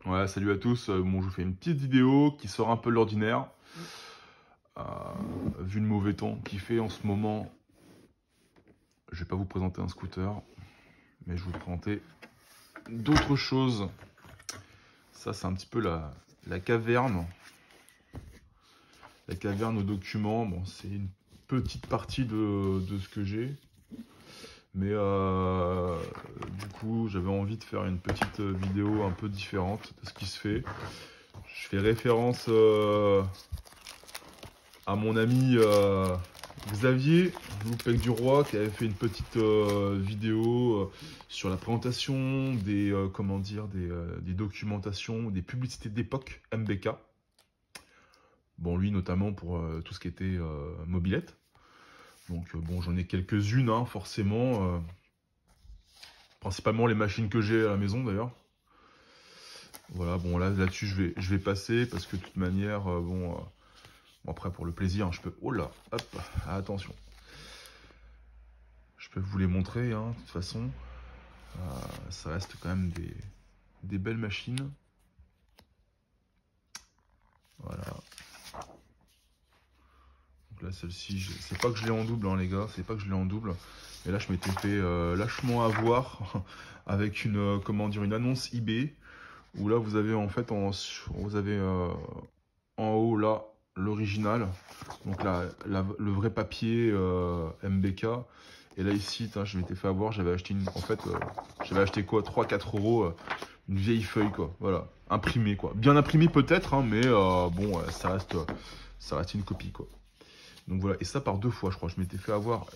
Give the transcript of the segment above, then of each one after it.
Ouais, salut à tous. Bon, je vous fais une petite vidéo qui sort un peu de l'ordinaire. Euh, Vu le mauvais temps qu'il fait en ce moment, je vais pas vous présenter un scooter, mais je vais vous présenter d'autres choses. Ça, c'est un petit peu la caverne. La caverne aux documents. Bon, c'est une petite partie de ce que j'ai. Mais du coup, j'avais envie de faire une petite vidéo un peu différente de ce qui se fait. Je fais référence à mon ami Xavier Loupec du Roi qui avait fait une petite vidéo sur la présentation des comment dire des documentations, des publicités d'époque MBK. Bon, lui notamment pour tout ce qui était mobilette. Donc bon, j'en ai quelques-unes hein, forcément, principalement les machines que j'ai à la maison d'ailleurs. Voilà, bon là-dessus je vais passer parce que de toute manière bon après pour le plaisir hein, je peux, oh là, hop, attention. Je peux vous les montrer, hein, de toute façon. Ça reste quand même des belles machines. Voilà. Donc là, celle-ci, c'est pas que je l'ai en double, hein, les gars. C'est pas que je l'ai en double. Mais là, je m'étais fait lâchement avoir avec une, comment dire, une annonce eBay. Où là, vous avez en fait, vous avez en haut, là, l'original. Donc là, le vrai papier MBK. Et là ici, je m'étais fait avoir, j'avais acheté une, en fait, j'avais acheté quoi, 3-4 euros, une vieille feuille quoi, voilà, imprimée quoi. Bien imprimée peut-être, hein, mais bon, ça reste une copie quoi. Donc voilà, et ça par deux fois je crois, je m'étais fait avoir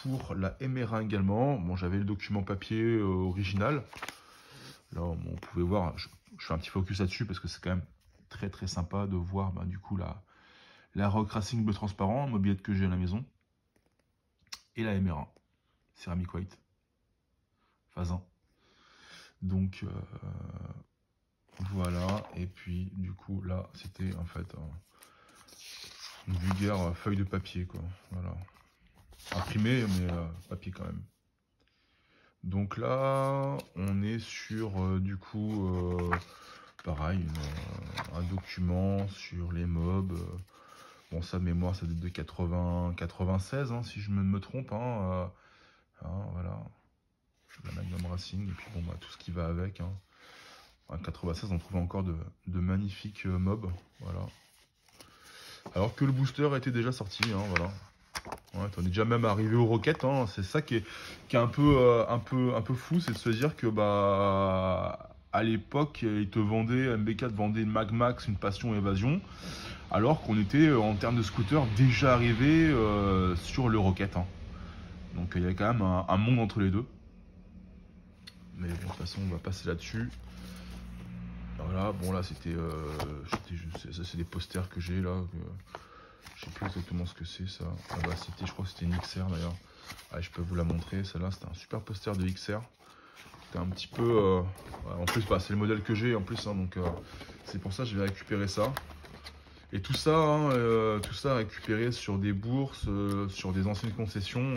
pour la MR1 également. Bon, j'avais le document papier original. Là, bon, vous pouvez voir, je fais un petit focus là-dessus parce que c'est quand même très très sympa de voir du coup la Rock Racing bleu transparent, mobilette que j'ai à la maison. Et la MR1, céramique white, phase 1. Donc voilà, et puis du coup là c'était en fait une vulgaire feuille de papier quoi, voilà. Imprimé mais papier quand même. Donc là on est sur du coup pareil, un document sur les mobs. Bon ça de mémoire ça date de 96 hein, si je ne me trompe hein, voilà. La Magnum Racing et puis bon tout ce qui va avec hein. En 96 on trouve encore de magnifiques mobs, voilà. Alors que le booster était déjà sorti, hein, voilà. Ouais, on est déjà même arrivé aux roquettes, hein. C'est ça qui est un peu fou, c'est de se dire que à l'époque ils te vendaient, MBK te vendait une Mag Max, une Passion Évasion, alors qu'on était en termes de scooter déjà arrivé sur le roquette, hein. Donc il y a quand même un monde entre les deux. Mais bon, de toute façon on va passer là-dessus. Voilà, bon là c'était, ça c'est des posters que j'ai là, je sais plus exactement ce que c'est ça. Ah bah c'était, je crois que c'était une XR d'ailleurs. Ah, je peux vous la montrer, celle-là c'était un super poster de XR. C'était un petit peu, en plus c'est le modèle que j'ai en plus, hein, donc c'est pour ça que je vais récupérer ça. Et tout ça, tout ça récupéré sur des bourses, sur des anciennes concessions,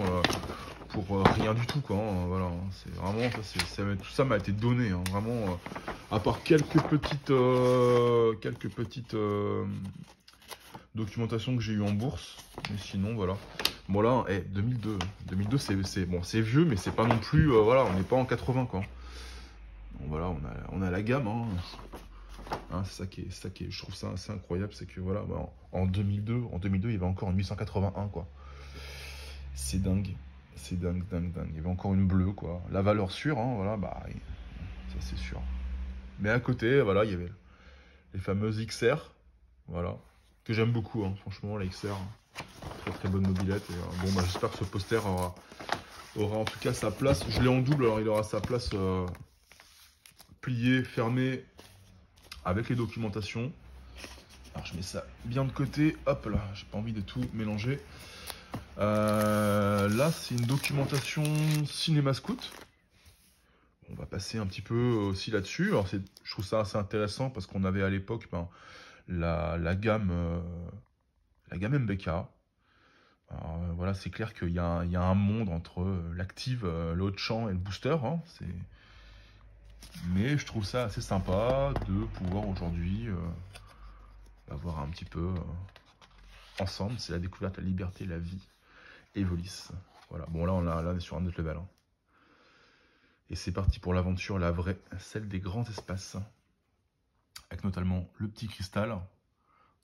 pour rien du tout quoi. Hein, voilà, hein, c'est vraiment, tout ça m'a été donné, hein, vraiment. À part quelques petites documentations que j'ai eu en bourse, mais sinon voilà. Bon là, 2002 c'est bon, c'est vieux, mais c'est pas non plus, voilà, on n'est pas en 80 quoi. Bon, voilà, on a la gamme. Hein. Hein, c'est ça qui est, je trouve ça assez incroyable, c'est que voilà, en 2002, il y avait encore une 881 quoi. C'est dingue, c'est dingue. Il y avait encore une bleue quoi. La valeur sûre, hein, voilà, ça c'est sûr. Mais à côté, voilà, il y avait les fameuses XR, voilà, que j'aime beaucoup, hein, franchement, la XR, très très bonne mobilette. Et, bon, j'espère que ce poster aura en tout cas sa place. Je l'ai en double, alors il aura sa place pliée, fermée, avec les documentations. Alors je mets ça bien de côté, hop là, j'ai pas envie de tout mélanger. Là, c'est une documentation Cinéma Scoot. On va passer un petit peu aussi là-dessus. Alors je trouve ça assez intéressant parce qu'on avait à l'époque la gamme MBK. Alors, voilà, c'est clair qu'il y a un monde entre l'active, le haut de champ et le booster. Hein, mais Et je trouve ça assez sympa de pouvoir aujourd'hui voir un petit peu ensemble. C'est la découverte, la liberté, la vie. Evolis. Voilà. Bon, là, on est sur un autre level. Hein. Et c'est parti pour l'aventure, la vraie, celle des grands espaces. Avec notamment le petit cristal,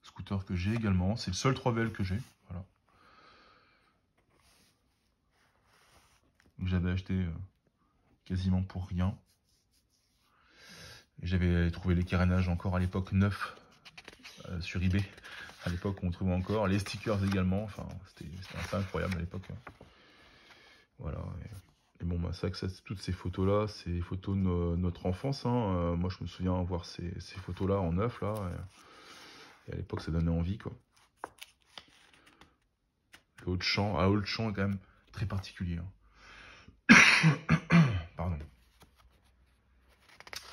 scooter que j'ai également. C'est le seul 3VL que j'ai. Voilà. J'avais acheté quasiment pour rien. J'avais trouvé les carénages encore à l'époque neufs sur eBay. À l'époque, on trouvait encore les stickers également. Enfin, c'était assez incroyable à l'époque. Voilà. Et bon, bah, c'est vrai que toutes ces photos-là, c'est les photos de notre enfance. Hein. Moi, je me souviens voir ces photos-là en neuf, là. Et à l'époque, ça donnait envie, quoi. Le Haut-de-Champ, Haut-de-Champ est quand même très particulier. Hein. Pardon.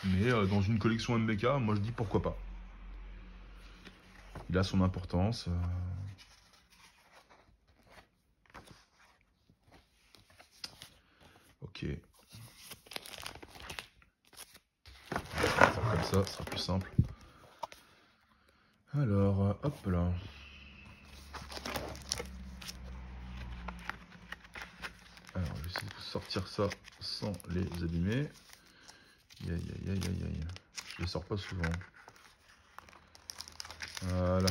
Mais dans une collection MBK, moi, je dis pourquoi pas. Il a son importance. Ok. Comme ça sera plus simple. Alors, hop là. Alors, je vais essayer de sortir ça sans les abîmer. Aïe, aïe, aïe, aïe, aïe. Je les sors pas souvent. Voilà.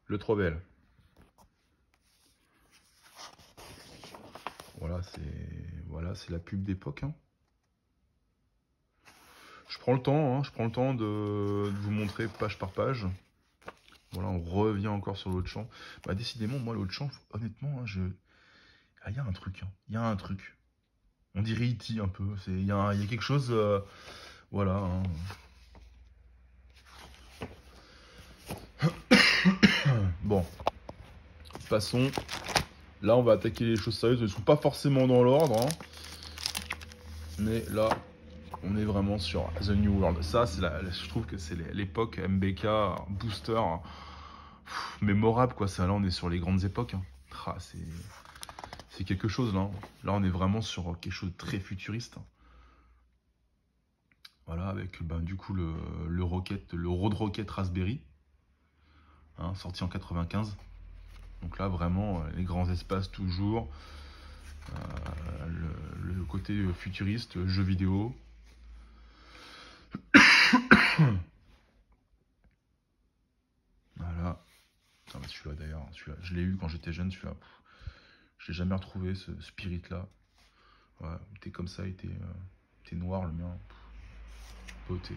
Le 3BL. Voilà, c'est la pub d'époque. Hein. Je prends le temps, de vous montrer page par page. Voilà, on revient encore sur l'autre champ. Bah, décidément, moi, l'autre champ, honnêtement, hein, il y a un truc. Hein. Il y a un truc. On dirait E.T. un peu. Il y a quelque chose. Voilà. Hein. Bon. Passons. Là, on va attaquer les choses sérieuses. Elles ne sont pas forcément dans l'ordre. Hein. Mais là, on est vraiment sur The New World. Ça, je trouve que c'est l'époque MBK, booster, mémorable, quoi. Ça, là, on est sur les grandes époques. Hein. Ah, c'est quelque chose, là. Là, on est vraiment sur quelque chose de très futuriste. Voilà, avec du coup le Road Rocket Raspberry, hein, sorti en 95. Donc là, vraiment, les grands espaces toujours. Le côté futuriste, jeu vidéo. Voilà. Ah, celui-là d'ailleurs, je l'ai eu quand j'étais jeune, celui-là. Je l'ai jamais retrouvé, ce spirit là. Ouais, il était comme ça, il était noir le mien. Beauté.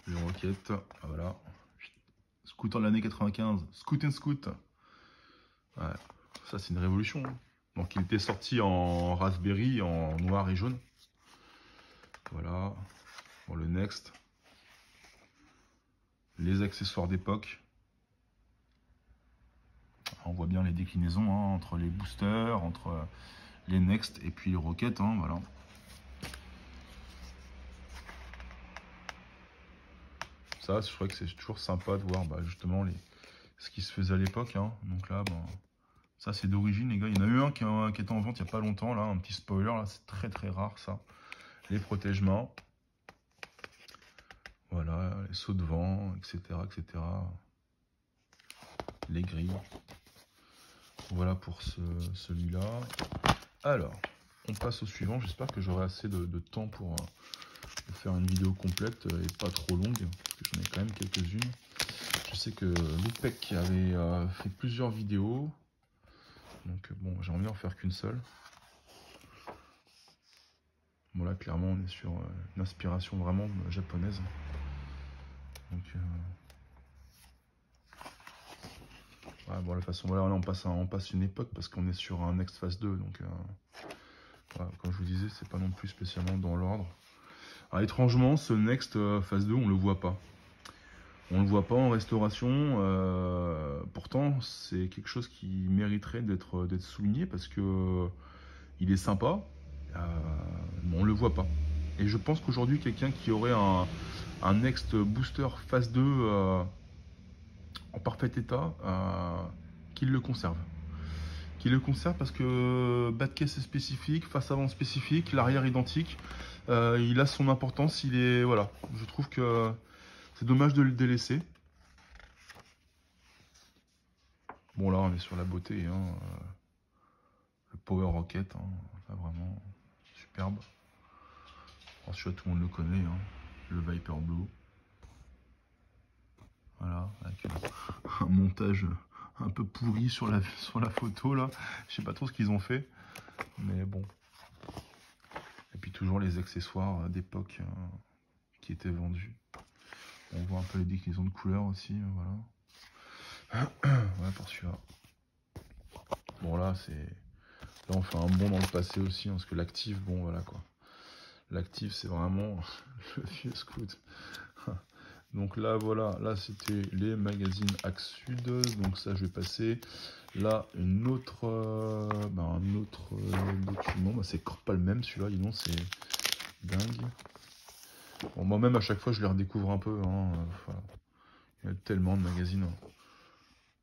Le Rocket, ah, voilà. Scooter de l'année 95, Scoot and Scoot. Ouais, ça c'est une révolution. Hein. Donc il était sorti en Raspberry, en noir et jaune. Voilà. Bon, le Next. Les accessoires d'époque. On voit bien les déclinaisons hein, entre les boosters, entre les Next et puis les Rocket. Hein, voilà. Ça, je crois que c'est toujours sympa de voir justement ce qui se faisait à l'époque. Hein. Donc là, ça c'est d'origine, les gars. Il y en a eu un qui était en vente il n'y a pas longtemps, là, un petit spoiler, là, c'est très très rare ça. Les protège-mains. Voilà, les sauts de vent, etc., etc. Les grilles. Voilà pour celui-là. Alors, on passe au suivant. J'espère que j'aurai assez de temps pour faire une vidéo complète et pas trop longue, parce que j'en ai quand même quelques-unes. Je sais que Loupec avait fait plusieurs vidéos. Donc bon, j'ai envie d'en faire qu'une seule. Bon là, clairement, on est sur une inspiration vraiment japonaise. Donc... ouais, bon, de toute façon, voilà, là, on passe une époque parce qu'on est sur un Next Phase 2. Donc, voilà, comme je vous disais, c'est pas non plus spécialement dans l'ordre. Alors, étrangement, ce Next Phase 2, on le voit pas. On le voit pas en restauration. Pourtant, c'est quelque chose qui mériterait d'être souligné parce que il est sympa. Mais on le voit pas. Et je pense qu'aujourd'hui, quelqu'un qui aurait un Next Booster Phase 2 en parfait état, qu'il le conserve. qui le conserve parce que bas de caisse est spécifique, face avant spécifique, l'arrière identique. Il a son importance, il est... Voilà, je trouve que c'est dommage de le délaisser. Bon là on est sur la beauté, hein. Le Power Rocket, hein. Là, vraiment superbe. Alors, celui-là tout le monde le connaît, hein. Le Viper Blue. Voilà, avec un montage un peu pourri sur la photo là. Je sais pas trop ce qu'ils ont fait, mais bon. Et puis toujours les accessoires d'époque qui étaient vendus. On voit un peu les déclinaisons de couleurs aussi, voilà. Ouais, pour celui-là. Bon là c'est... Là on fait un bond dans le passé aussi, hein, parce que l'active, bon voilà quoi. L'active c'est vraiment le vieux scout. Donc là voilà, là c'était les magazines Axe Sud, donc ça je vais passer. Là un autre document, bah, c'est encore pas le même celui-là, dis donc c'est dingue. Bon, moi-même à chaque fois je les redécouvre un peu, hein. Voilà. Il y a tellement de magazines. Hein.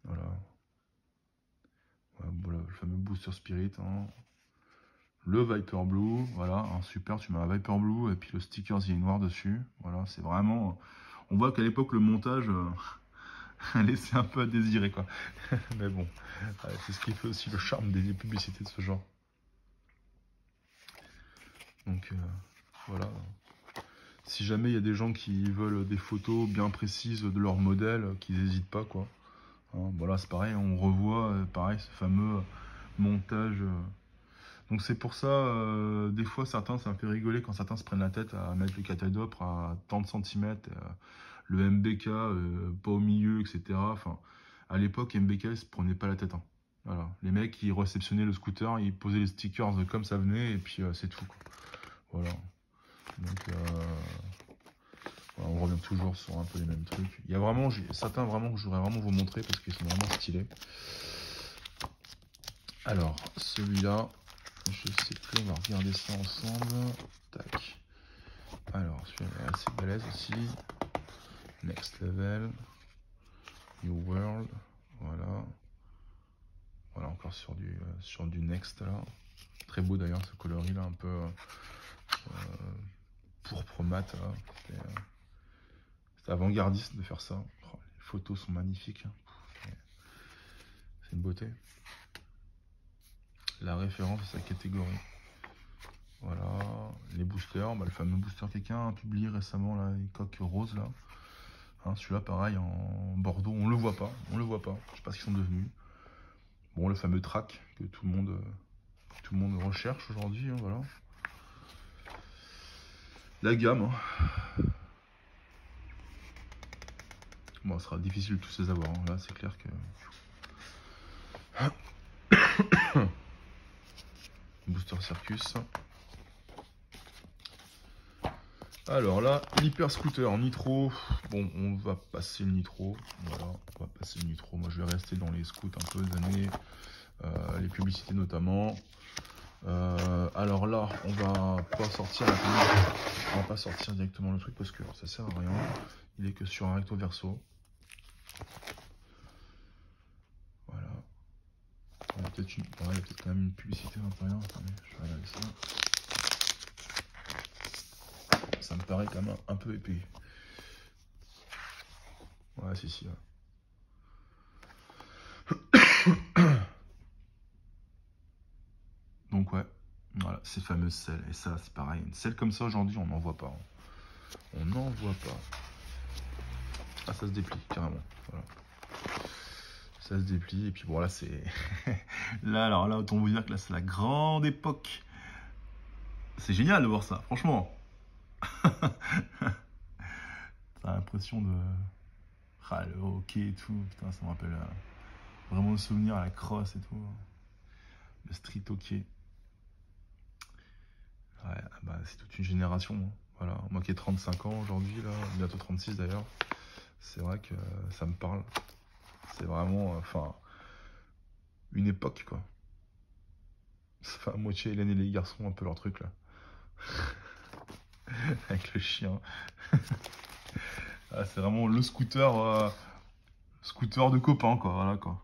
Voilà. Voilà, le fameux Booster Spirit. Hein. Le Viper Blue, voilà, hein, super, tu mets un Viper Blue et puis le sticker il est noir dessus. Voilà, c'est vraiment... On voit qu'à l'époque le montage laissait un peu à désirer quoi. Mais bon, c'est ce qui fait aussi le charme des publicités de ce genre. Donc voilà. Si jamais il y a des gens qui veulent des photos bien précises de leur modèle, qu'ils n'hésitent pas quoi. Hein, voilà, c'est pareil, on revoit pareil ce fameux montage. Donc c'est pour ça, des fois certains, ça me fait rigoler quand certains se prennent la tête à mettre le catadoptre à tant de centimètres, le MBK pas au milieu, etc. Enfin, à l'époque, MBK ils se prenaient pas la tête. Hein. Voilà. Les mecs ils réceptionnaient le scooter, ils posaient les stickers comme ça venait et puis c'est tout. Quoi. Voilà. Donc voilà, on revient toujours sur un peu les mêmes trucs. Il y a vraiment, certains vraiment que je voudrais vraiment vous montrer parce qu'ils sont vraiment stylés. Alors celui-là. Je sais plus, on va regarder ça ensemble. Tac. Alors, celui-là est assez balèze aussi. Next Level. New World. Voilà. Voilà, encore sur du Next là. Très beau d'ailleurs ce coloris là, un peu pourpre mat là. C'est avant-gardiste de faire ça. Oh, les photos sont magnifiques. C'est une beauté. La référence à sa catégorie. Voilà, les boosters, bah, le fameux booster quelqu'un a publié récemment là, les coques roses là. Hein, celui-là pareil en Bordeaux, on le voit pas, je sais pas ce qu'ils sont devenus. Bon, le fameux track que tout le monde recherche aujourd'hui, hein, voilà. La gamme. Hein. Bon, ça sera difficile de tous les avoir, hein. Là c'est clair que... Booster Circus. Alors là, l'hyper scooter nitro, bon on va passer le nitro, voilà, on va passer le nitro, moi je vais rester dans les scouts un peu des années, les publicités notamment. Alors là, on va pas sortir directement le truc parce que ça sert à rien, il est que sur un recto verso. Voilà. Il y a peut-être quand même une publicité à l'intérieur, attendez, je vais regarder ça. Ça me paraît quand même un peu épais. Ouais, si. Ouais. Donc ouais, voilà, ces fameuses selles. Et ça, c'est pareil. Une selle comme ça, aujourd'hui, on n'en voit pas. Hein. On n'en voit pas. Ah, ça se déplie, carrément. Voilà. Ça se déplie. Et puis bon, là, c'est... là, alors là, autant vous dire que là, c'est la grande époque. C'est génial de voir ça, franchement. T'as l'impression de... Ah, le hockey et tout, putain, ça me rappelle vraiment le souvenir à la crosse et tout. Le street hockey. Ouais, bah, c'est toute une génération. Hein. Voilà, moi qui ai 35 ans aujourd'hui, là, bientôt 36 d'ailleurs, c'est vrai que ça me parle. C'est vraiment, enfin, une époque, quoi. Ça fait à moitié Hélène et les garçons, un peu leur truc, là. Avec le chien. Ah, c'est vraiment le scooter, scooter de copain, quoi. Voilà, quoi.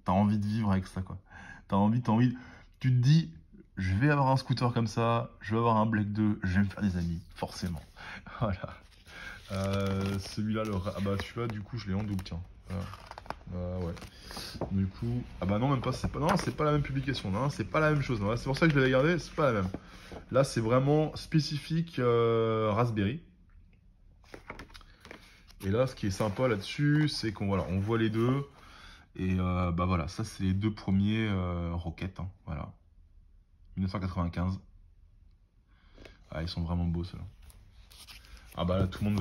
T'as envie de vivre avec ça, quoi. T'as envie, tu te dis, je vais avoir un scooter comme ça, je vais avoir un Black 2, je vais me faire des amis, forcément. Voilà. Celui-là, ah bah celui-là, du coup, je l'ai en double, tiens. Voilà. Ouais. Du coup, ah bah non, même pas, c'est pas la même publication, non, c'est pas la même chose. C'est pour ça que je l'ai gardé, c'est pas la même. Là, c'est vraiment spécifique Raspberry. Et là, ce qui est sympa là-dessus, c'est qu'on voilà, on voit les deux. Et bah voilà, ça c'est les deux premiers Rocket, hein, voilà. 1995. Ah, ils sont vraiment beaux ceux-là. Ah bah là, tout le monde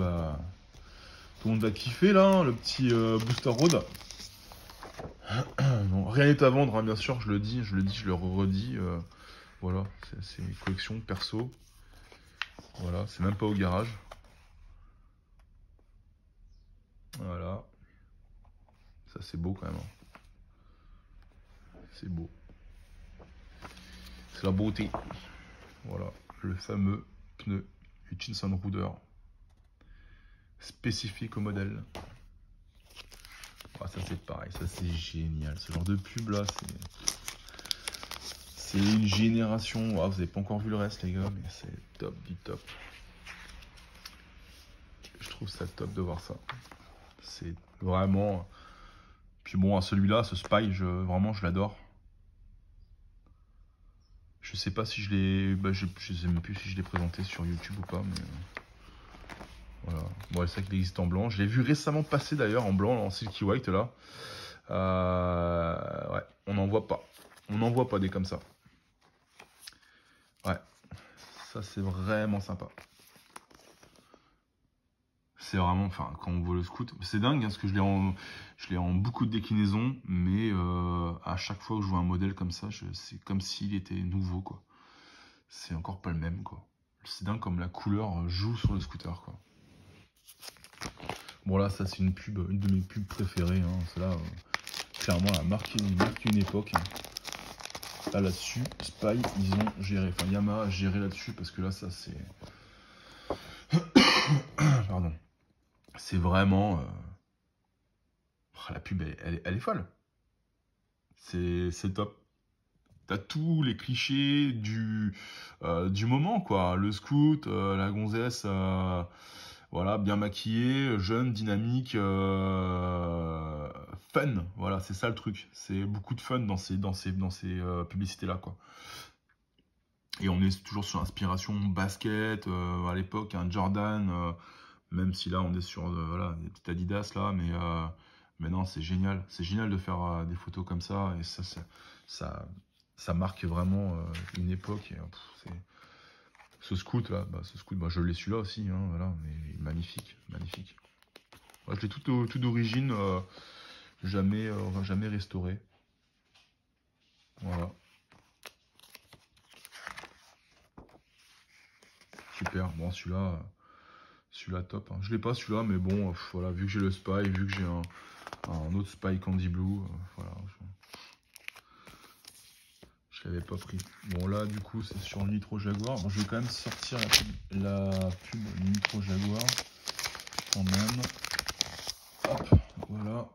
va kiffer là, hein, le petit Booster Road. Bon, rien n'est à vendre, hein, bien sûr, je le dis, je le redis. Voilà, c'est une collection perso. Voilà, c'est même pas au garage. Voilà. Ça c'est beau quand même. Hein. C'est beau. C'est la beauté. Voilà, le fameux pneu Hutchinson Ruder. Spécifique au modèle. Ah, ça c'est pareil, ça c'est génial. Ce genre de pub là, c'est une génération. Ah, vous n'avez pas encore vu le reste les gars, mais c'est top du top. Je trouve ça top de voir ça. C'est vraiment... Puis bon, celui-là, ce Spy, vraiment je l'adore. Je sais pas si je l'ai... Bah, je sais même plus si je l'ai présenté sur YouTube ou pas, mais... Voilà. Bon, c'est vrai qu'il existe en blanc. Je l'ai vu récemment passer d'ailleurs en blanc, en Silky White là. Ouais, on n'en voit pas. On n'en voit pas des comme ça. Ouais, ça c'est vraiment sympa. C'est vraiment, enfin, quand on voit le scoot, c'est dingue hein, parce que je l'ai en beaucoup de déclinaisons, mais à chaque fois que je vois un modèle comme ça, c'est comme s'il était nouveau quoi. C'est encore pas le même quoi. C'est dingue comme la couleur joue sur le scooter quoi. Bon là, ça c'est une pub, une de mes pubs préférées. Hein. Celle-là, clairement, elle a marqué une époque. Là, là-dessus, Spy, ils ont géré, enfin Yamaha a géré là-dessus parce que là, ça c'est... Pardon. C'est vraiment... la pub, elle est folle. C'est top. T'as tous les clichés du moment, quoi. Le scout, la gonzesse, voilà, bien maquillée, jeune, dynamique, fun. Voilà, c'est ça le truc. C'est beaucoup de fun dans ces publicités-là, quoi. Et on est toujours sur inspiration basket, à l'époque, un Jordan, même si là on est sur voilà, des petites Adidas là, mais non, c'est génial. C'est génial de faire des photos comme ça, et ça marque vraiment une époque. Et, ce scout là, je l'ai celui-là aussi, hein, voilà, mais magnifique, magnifique. Moi, je l'ai tout d'origine, jamais restauré. Voilà. Super, bon celui-là top. Hein. Je l'ai pas celui-là, mais bon, voilà, vu que j'ai le Spy, vu que j'ai un autre Spy Candy Blue, voilà. Je l'avais pas pris. Bon là, du coup, c'est sur le Nitro Jaguar. Bon, je vais quand même sortir la pub Nitro Jaguar, quand même. Hop, voilà.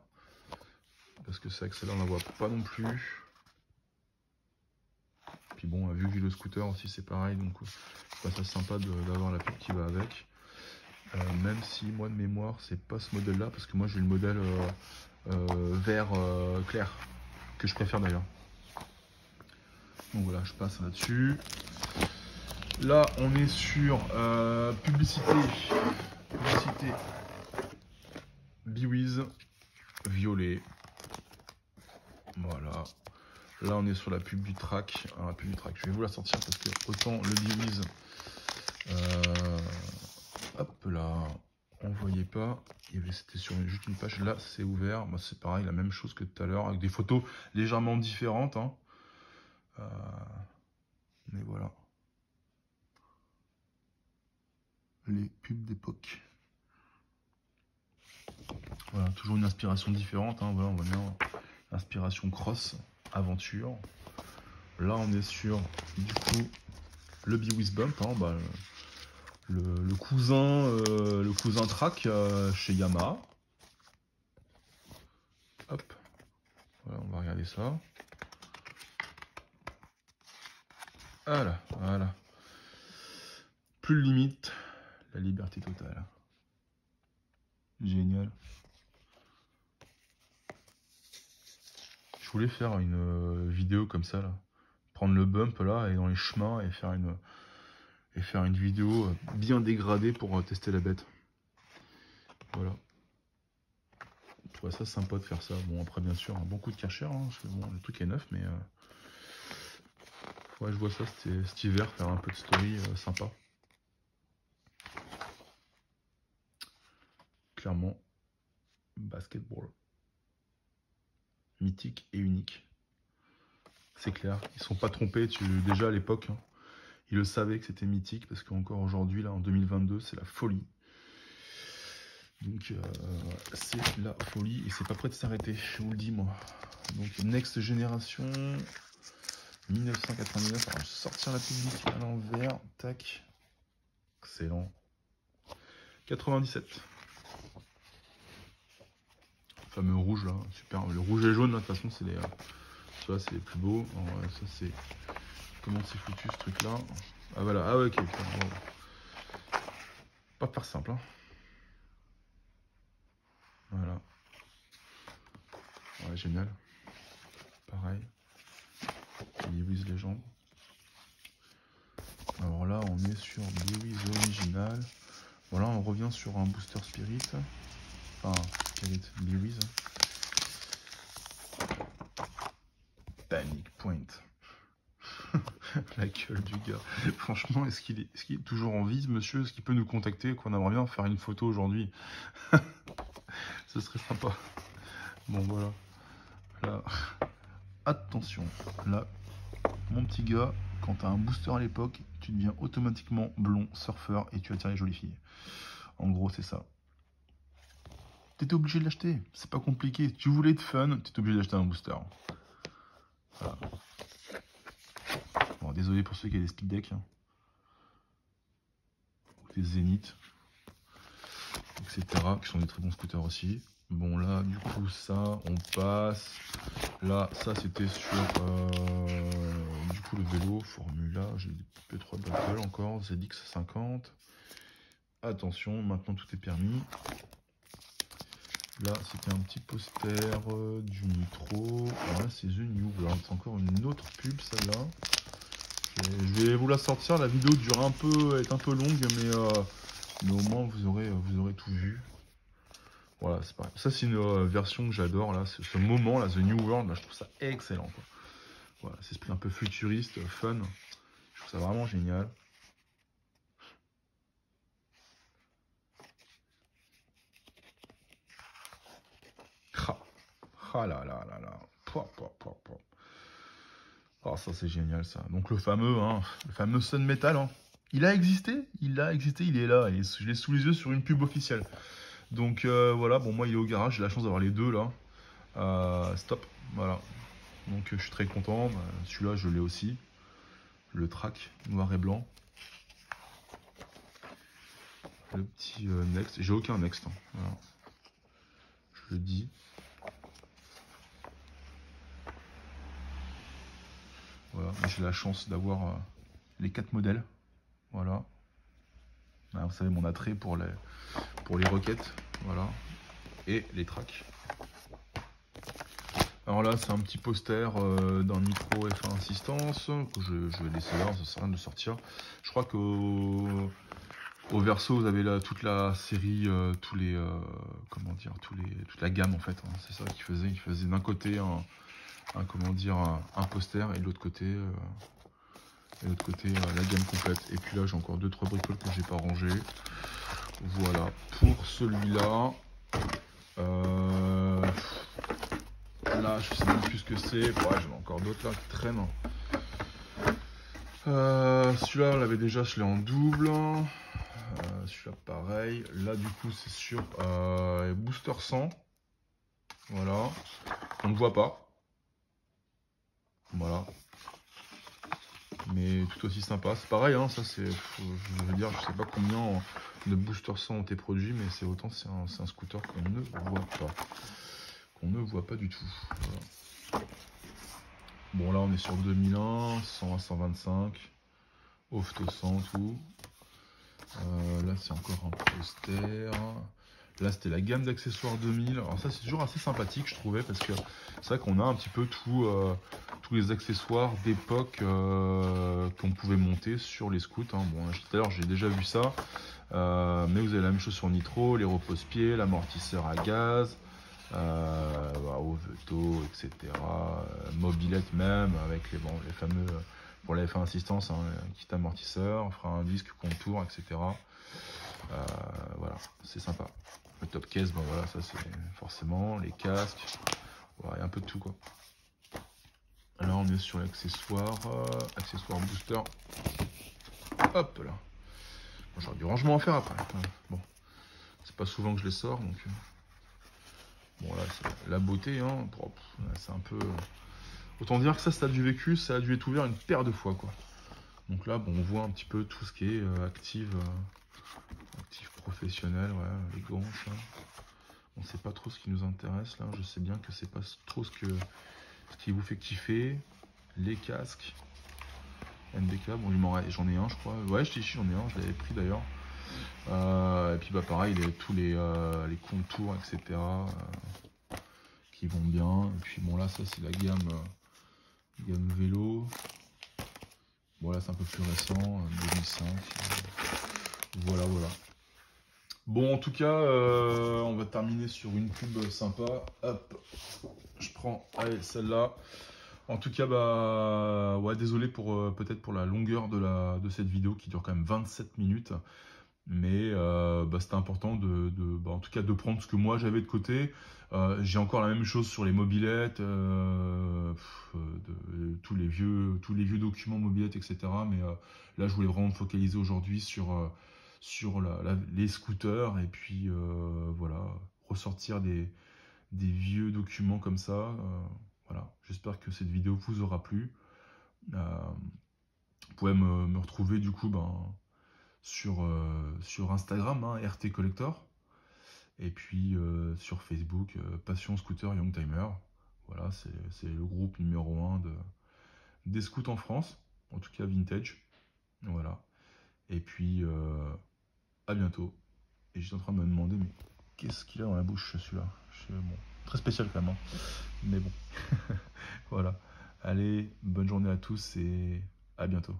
Parce que c'est vrai que celle-là, on la voit pas non plus. Puis bon, vu que j'ai le scooter aussi, c'est pareil, donc c'est pas ça sympa d'avoir la pub qui va avec. Même si moi de mémoire c'est pas ce modèle là, parce que moi j'ai le modèle vert clair que je préfère d'ailleurs. Donc voilà, je passe là-dessus. Là on est sur publicité Biwiz violet. Voilà. Là on est sur la pub du track. Alors, la pub du track, je vais vous la sortir parce que autant le Biwiz hop là, on voyait pas, c'était sur juste une page, là c'est ouvert, moi c'est pareil, la même chose que tout à l'heure, avec des photos légèrement différentes, hein. Mais voilà, les pubs d'époque. Voilà, toujours une inspiration différente, hein. Voilà, on va dire inspiration cross, aventure. Là on est sur, du coup, le Biwiz Bump, hein, bah, le cousin track chez Yamaha. Hop, voilà, on va regarder ça. Voilà, voilà. Plus de limite, la liberté totale. Génial. Je voulais faire une vidéo comme ça, là. Prendre le bump, là, et dans les chemins, et faire une vidéo bien dégradée pour tester la bête. Voilà. Je trouvais ça sympa de faire ça. Bon, après, bien sûr, un bon coup de Karcher, hein, parce que bon, le truc est neuf, mais... ouais, je vois ça cet hiver, faire un peu de story sympa. Clairement, basketball. Mythique et unique. C'est clair, ils ne sont pas trompés, déjà à l'époque, hein, ils le savaient que c'était mythique, parce qu'encore aujourd'hui, là, en 2022, c'est la folie. Donc, c'est la folie, et c'est pas prêt de s'arrêter, je vous le dis, moi. Donc, Next Génération, 1999, alors, sortir la publique à l'envers, tac, excellent. 97. Le fameux rouge, là, super. Le rouge et le jaune, là, de toute façon, c'est les... tu vois, c'est les plus beaux. Alors, ouais, ça, c'est... Comment c'est foutu, ce truc-là? Ah, voilà. Ah, ouais, ok. Bon. Pas par simple, hein. Voilà. Ouais, génial. Pareil. Lewis Legend. Alors là, on est sur Lewis original. Voilà, on revient sur un booster Spirit. Enfin, Spirit, Lewis. Panic Point. La gueule du gars. Franchement, est-ce qu'il est toujours en vie, ce monsieur? Est-ce qu'il peut nous contacter? Qu'on aimerait bien faire une photo aujourd'hui. Ce serait sympa. Bon, voilà. Là, attention. Là, mon petit gars, quand tu as un booster à l'époque, tu deviens automatiquement blond, surfeur, et tu attires les jolies filles. En gros, c'est ça. T'étais obligé de l'acheter. C'est pas compliqué. Si tu voulais être fun, t'étais obligé d'acheter un booster. Voilà. Bon, désolé pour ceux qui ont des speed decks. Hein. Ou des zéniths. Etc. Qui sont des très bons scooters aussi. Bon, là, du coup, ça, on passe. Là, ça, c'était sur... du coup, le vélo, Formula. J'ai des P3 Battle encore. ZX50. Attention, maintenant tout est permis. Là, c'était un petit poster du Nitro. Voilà, c'est The New World. C'est encore une autre pub, celle-là. Je vais vous la sortir. La vidéo est un peu longue, mais au moins vous aurez tout vu. Voilà, c'est pareil. Ça, c'est une version que j'adore. Là, ce moment, là, The New World, là, je trouve ça excellent. Quoi. Voilà, c'est esprit un peu futuriste, fun. Je trouve ça vraiment génial. Ah là là là là. Oh, ça c'est génial ça. Donc le fameux Sun Metal, hein. Il a existé, il est là. Et je l'ai sous les yeux sur une pub officielle. Donc voilà, bon moi il est au garage, j'ai la chance d'avoir les deux là. Stop, voilà. Donc je suis très content. Celui-là je l'ai aussi. Le track noir et blanc. Le petit Next. J'ai aucun Next. Hein. Voilà. Je le dis. Voilà, j'ai la chance d'avoir les 4 modèles. Voilà. Vous savez mon attrait pour les roquettes. Voilà. Et les tracks. Alors là, c'est un petit poster d'un micro F1 Assistance que je vais laisser là, ça sert à rien de le sortir. Je crois qu'au verso, vous avez là toute la série, toute la gamme en fait. Hein. C'est ça qu'il faisait. Il faisait d'un côté un poster et de l'autre côté, la gamme complète. Et puis là, j'ai encore 2-3 bricoles que j'ai pas rangées. Voilà pour celui-là. Là, je sais même plus ce que c'est. Ouais, j'en ai encore d'autres là qui traînent. Celui-là, on l'avait déjà, je l'ai en double. Celui-là, pareil. Là, du coup, c'est sur Booster 100. Voilà. On ne voit pas. Voilà. Mais tout aussi sympa. C'est pareil, hein, ça c'est. Je veux dire, je sais pas combien de Booster 100 ont été produits, mais c'est autant c'est un scooter qu'on ne voit pas. Qu'on ne voit pas du tout. Voilà. Bon, là, on est sur 2001, 100 à 125. Oft 100, tout. Là, c'est encore un poster. Là, c'était la gamme d'accessoires 2000. Alors ça, c'est toujours assez sympathique, je trouvais, parce que c'est vrai qu'on a un petit peu tous les accessoires d'époque qu'on pouvait monter sur les scouts. Hein. Bon, tout à l'heure, j'ai déjà vu ça. Mais vous avez la même chose sur Nitro, les repose-pieds, l'amortisseur à gaz, au veto, etc. Mobilette même, avec les fameux, pour la F1 assistance, hein, kit amortisseur, frein à disque, contour, etc. Voilà, c'est sympa. Le top case, bon voilà, ça c'est forcément les casques, voilà, il y a un peu de tout quoi. Là on est sur l'accessoire, accessoire booster. Hop là. Bon, j'aurais du rangement à faire après. Bon, c'est pas souvent que je les sors donc. Bon là c'est la beauté, hein. C'est un peu. Autant dire que ça a dû vécu, ça a dû être ouvert une paire de fois quoi. Donc là bon, on voit un petit peu tout ce qui est active professionnel, ouais, les gants, ça. On sait pas trop ce qui nous intéresse là, je sais bien que c'est pas trop ce qui vous fait kiffer. Les casques NBK, bon j'en ai un je crois, ouais j'en ai un, je l'avais pris d'ailleurs. Et puis bah pareil, tous les contours etc qui vont bien. Et puis bon là ça c'est la gamme vélo. Bon là c'est un peu plus récent, 2005. Voilà. Bon, en tout cas, on va terminer sur une pub sympa. Hop, je prends, allez, celle-là. En tout cas, bah, ouais, désolé pour peut-être pour la longueur de cette vidéo qui dure quand même 27 minutes. Mais bah, c'était important en tout cas, de prendre ce que moi j'avais de côté. J'ai encore la même chose sur les mobilettes, tous les vieux documents mobilettes, etc. Mais là, je voulais vraiment me focaliser aujourd'hui sur les scooters et puis voilà, ressortir des vieux documents comme ça. Voilà, j'espère que cette vidéo vous aura plu. Vous pouvez me retrouver du coup sur Instagram, hein, RT Collector, et puis sur Facebook, Passion Scooter Youngtimer. Voilà, c'est le groupe numéro 1 des scouts en France, en tout cas vintage. Voilà, et puis à bientôt. Et j'étais en train de me demander, mais qu'est-ce qu'il a dans la bouche celui-là? Bon, très spécial quand même, hein. Mais bon, voilà. Allez, bonne journée à tous et à bientôt.